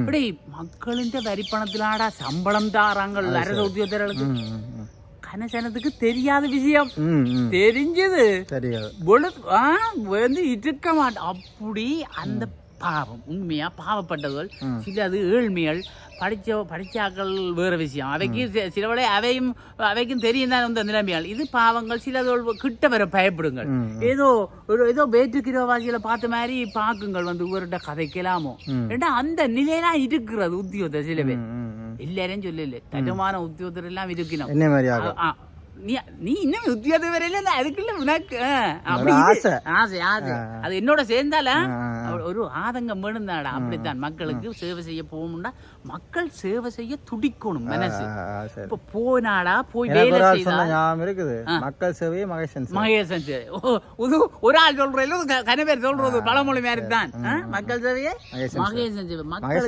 இப்படி மக்களின் வரிப்பணத்திலாடா சம்பளம் தாராங்க அரசு உத்தியோகத்தர்களுக்கு. கனசனத்துக்கு தெரியாத விஷயம் தெரிஞ்சது வந்து இருக்க மாட்டோம். அப்படி அந்த பாவம் உண்மையா பாவப்பட்டவர்கள் சில அது ஏழ்மைகள் படிச்சாக்கள் வேற விஷயம். அவைக்கு சிலவளை அவைக்கும் தெரியும் தான் அந்த நிலைமையால். இது பாவங்கள் சில கிட்ட வர பயப்படுங்கள். ஏதோ வேற்றுக்கிரவாசிகளை பார்த்த மாதிரி பாக்குங்கள் வந்து இவர்கிட்ட கதைக்கலாமோ ஏன்னா அந்த நிலையெல்லாம் இருக்கிறது உத்தியோகத்தை. சில பேர் எல்லாரையும் சொல்லல தஜமான உத்தியோகத்தர் எல்லாம் இருக்கணும். என்ன மாதிரி நீ இன்னும் உத்தியோகம் வரையில அதுக்குள்ள உனக்கு அப்படி ஆசை அது என்னோட சேர்ந்தால ஒரு ஆதங்கம் வேணும்தாடா. அப்படித்தான் மக்களுக்கு சேவை செய்ய போகணும்னா மக்கள் சேவை செய்ய துடிக்கணும் மனசு. இப்ப போனாடா போய் வேலை இருக்குது மக்கள் சேவையே மகேசன் சேவை. ஒரு ஆள் சொல்றது கன பேர் சொல்றது பழமொழி மாதிரி தான். மக்கள் சேவையே மகேசன் சேவை. மக்கள்